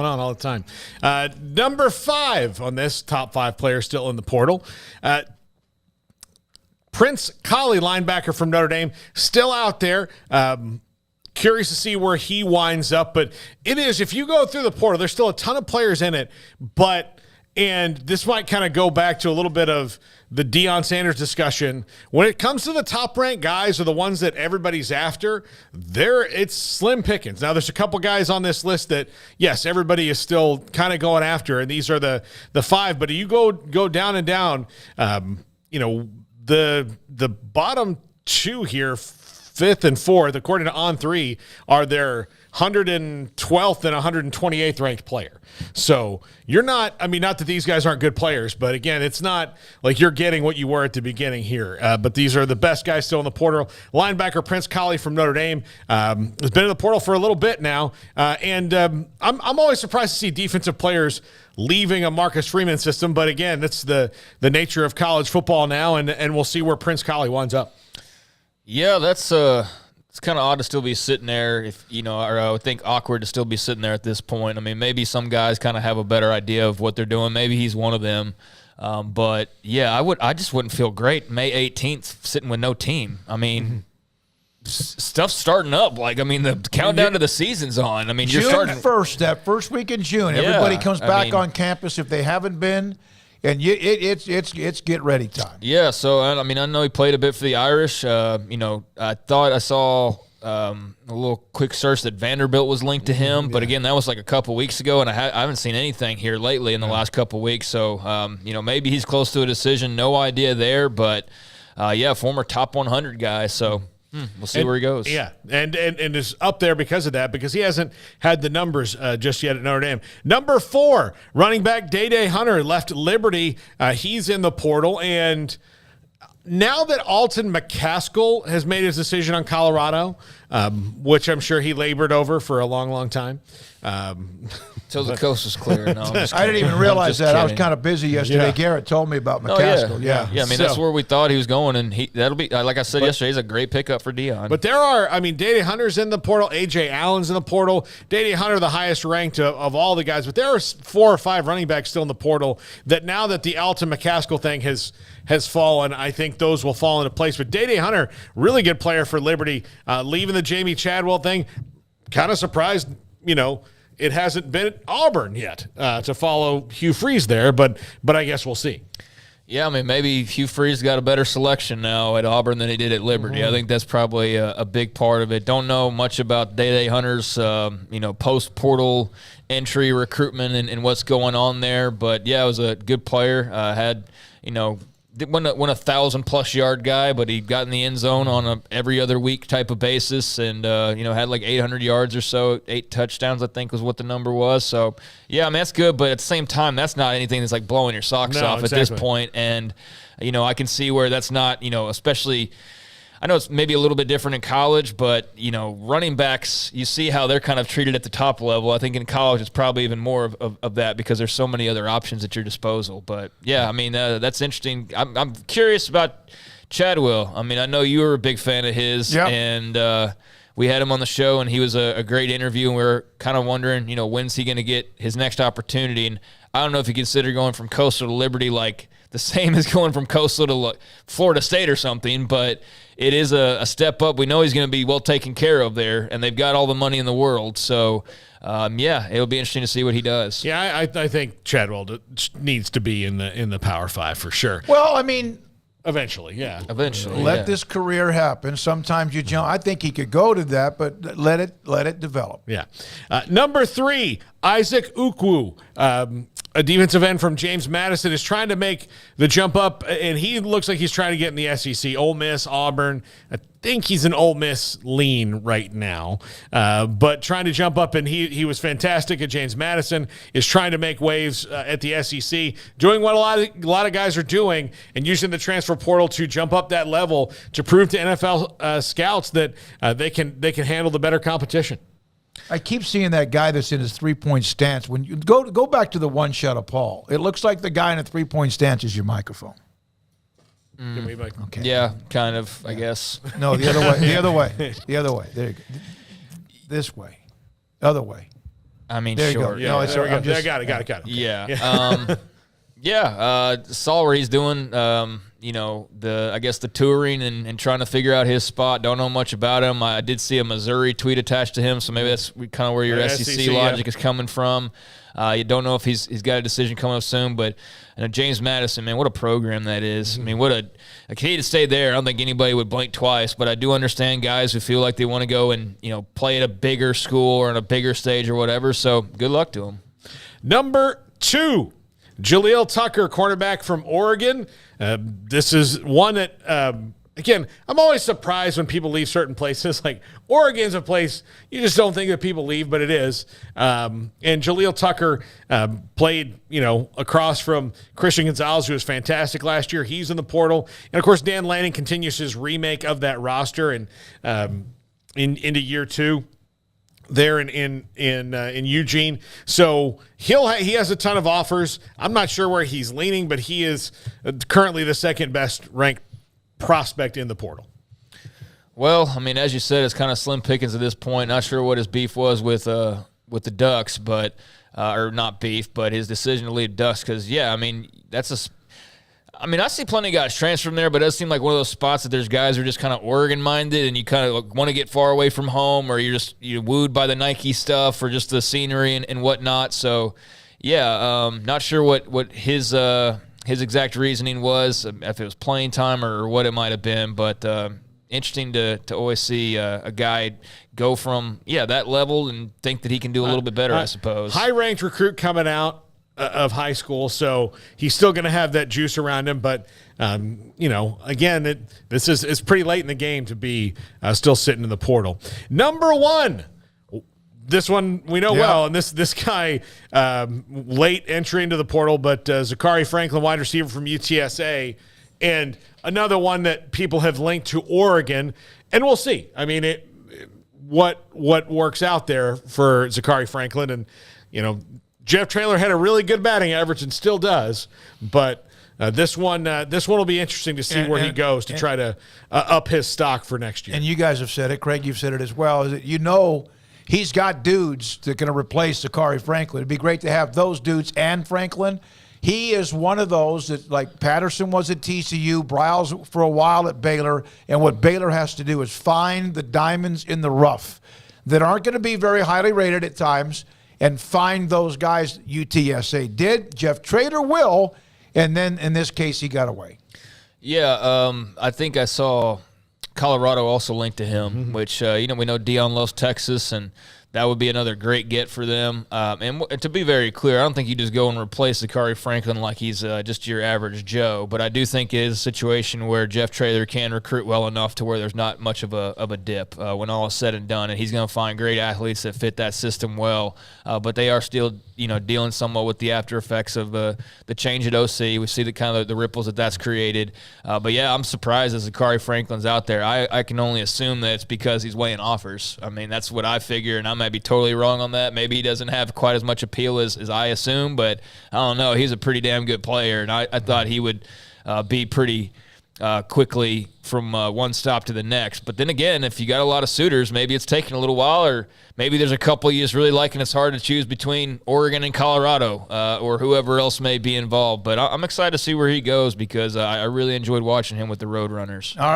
on all the time. Number 5 on this top 5 players still in the portal. Prince Kollie, linebacker from Notre Dame, still out there. Curious to see where he winds up, but it is, if you go through the portal, there's still a ton of players in it, and this might kind of go back to a little bit of the Deion Sanders discussion. When it comes to the top-ranked guys or the ones that everybody's after, it's slim pickings. Now, there's a couple guys on this list that, yes, everybody is still kind of going after, and these are the 5, but you go down and down, the bottom 2 here, 5th and 4th, according to On3, are their 112th and 128th ranked player. So you're not, not that these guys aren't good players, but again, it's not like you're getting what you were at the beginning here. But these are the best guys still in the portal. Linebacker Prince Kollie from Notre Dame has been in the portal for a little bit now. I'm always surprised to see defensive players leaving a Marcus Freeman system. But again, that's the nature of college football now, and we'll see where Prince Kollie winds up. Yeah, that's it's kind of odd to still be sitting there, or I would think awkward to still be sitting there at this point. Maybe some guys kind of have a better idea of what they're doing. Maybe he's one of them. But yeah, I just wouldn't feel great May 18th sitting with no team. Stuff's starting up. The countdown to the season's on. You're June starting 1st, that first week in June. Yeah, everybody comes back on campus if they haven't been. And it's get ready time. Yeah, so I know he played a bit for the Irish. I thought I saw a little quick search that Vanderbilt was linked to him, but again, that was like a couple weeks ago, and I haven't seen anything here lately in the last couple weeks. So maybe he's close to a decision. No idea there, but former top 100 guy. So. We'll see where he goes. Yeah, and is up there because of that, because he hasn't had the numbers just yet at Notre Dame. Number 4, running back Dayne Hunter left Liberty. He's in the portal, and now that Alton McCaskill has made his decision on Colorado, which I'm sure he labored over for a long, long time. Until the coast was clear. No, I didn't even realize that. Kidding. I was kind of busy yesterday. Yeah. Garrett told me about McCaskill. Yeah. That's where we thought he was going, and that'll be, like I said yesterday, he's a great pickup for Deion. But there are, Dayne Hunter's in the portal, A.J. Allen's in the portal. Dayne Hunter, the highest ranked of all the guys, but there are 4 or 5 running backs still in the portal that now that the Alton McCaskill thing has fallen, I think those will fall into place. But Dayne Hunter, really good player for Liberty, leaving the Jamie Chadwell thing, kind of surprised, it hasn't been at Auburn yet to follow Hugh Freeze there, but I guess we'll see. Yeah, maybe Hugh Freeze got a better selection now at Auburn than he did at Liberty. I think that's probably a big part of it. Don't know much about Dayne Hunter's, post-portal entry recruitment and what's going on there, but yeah, it was a good player. Had, wasn't a 1,000+ yard guy, but he got in the end zone on a every other week type of basis, and had like 800 yards or so, 8 touchdowns I think was what the number was. So yeah, that's good, but at the same time, that's not anything that's like blowing your socks off at this point. And I can see where that's not, especially. I know it's maybe a little bit different in college, but, running backs, you see how they're kind of treated at the top level. I think in college it's probably even more of that because there's so many other options at your disposal. But, yeah, that's interesting. I'm curious about Chadwell. I know you were a big fan of his, and we had him on the show, and he was a great interview, and we were kind of wondering, when's he going to get his next opportunity. And I don't know if you consider going from Coastal to Liberty like the same as going from Coastal to Florida State or something, but it is a step up. We know he's going to be well taken care of there, and they've got all the money in the world. So, it'll be interesting to see what he does. Yeah, I think Chadwell needs to be in the Power 5 for sure. Well, eventually, yeah. Eventually, let this career happen. Sometimes you jump. I think he could go to that, but let it develop. Yeah. Number 3, Isaac Ukwu. A defensive end from James Madison is trying to make the jump up, and he looks like he's trying to get in the SEC. Ole Miss, Auburn. I think he's an Ole Miss lean right now, but trying to jump up, and he was fantastic at James Madison, is trying to make waves at the SEC, doing what a lot of guys are doing, and using the transfer portal to jump up that level to prove to NFL scouts that they can handle the better competition. I keep seeing that guy that's in his three-point stance. When you go back to the one shot of Paul, it looks like the guy in a three-point stance is your microphone. Okay. Yeah, kind of, I guess. No, the other way. The other way. The other way. There you go. This way. Other way. I mean, There you sure. go. Yeah, No, there we go. I'm just- Got it. Yeah. Saw where he's doing, I guess the touring and trying to figure out his spot. Don't know much about him. I did see a Missouri tweet attached to him, so maybe that's kind of where your SEC logic is coming from. You don't know if he's got a decision coming up soon, but James Madison, man, what a program that is. I mean, what a kid to stay there. I don't think anybody would blink twice, but I do understand guys who feel like they want to go and play at a bigger school or on a bigger stage or whatever. So good luck to him. Number 2, Jaleel Tucker, cornerback from Oregon. This is one that, again, I'm always surprised when people leave certain places. Like, Oregon's a place you just don't think that people leave, but it is. And Jaleel Tucker played, across from Christian Gonzalez, who was fantastic last year. He's in the portal. And, of course, Dan Lanning continues his remake of that roster and into year 2. There in Eugene, so he has a ton of offers. I'm not sure where he's leaning, but he is currently the second best ranked prospect in the portal. Well, I mean, as you said, it's kind of slim pickings at this point. Not sure what his beef was with the Ducks, but or not beef, but his decision to leave Ducks. Because I mean, I see plenty of guys transfer from there, but it does seem like one of those spots that there's guys who are just kind of Oregon-minded and you kind of want to get far away from home, or you're wooed by the Nike stuff or just the scenery and whatnot. So, not sure what his exact reasoning was, if it was playing time or what it might have been, but interesting to always see a guy go from, that level and think that he can do a little bit better, I suppose. High-ranked recruit coming out of high school, so he's still going to have that juice around him. But again, it's pretty late in the game to be still sitting in the portal. Number 1, this one we know well, and this guy late entry into the portal, but Zakhari Franklin, wide receiver from UTSA, and another one that people have linked to Oregon, and we'll see. I mean, what works out there for Zakhari Franklin, and Jeff Traylor had a really good batting average and still does, but this one will be interesting to see where he goes to try to up his stock for next year. And you guys have said it, Craig, you've said it as well, is that he's got dudes that are going to replace Zakhari Franklin. It'd be great to have those dudes and Franklin. He is one of those that, like Patterson was at TCU, Bryles for a while at Baylor, and what Baylor has to do is find the diamonds in the rough that aren't going to be very highly rated at times, and find those guys. UTSA did. Jeff Traylor will, and then in this case, he got away. Yeah, I think I saw Colorado also linked to him, which, we know Dion loves Texas, and that would be another great get for them. And to be very clear, I don't think you just go and replace Zakhari Franklin like he's just your average Joe. But I do think it is a situation where Jeff Traylor can recruit well enough to where there's not much of a dip when all is said and done. And he's going to find great athletes that fit that system well. But they are still, dealing somewhat with the after effects of the change at OC. We see the kind of the ripples that's created. But I'm surprised that Zakhari Franklin's out there. I can only assume that it's because he's weighing offers. I mean, that's what I figure, and I might be totally wrong on that. Maybe he doesn't have quite as much appeal as I assume, but I don't know. He's a pretty damn good player, and I thought he would be pretty quickly from one stop to the next. But then again, if you got a lot of suitors, maybe it's taking a little while, or maybe there's a couple you just really like, and it's hard to choose between Oregon and Colorado or whoever else may be involved. But I'm excited to see where he goes because I really enjoyed watching him with the Roadrunners. All right.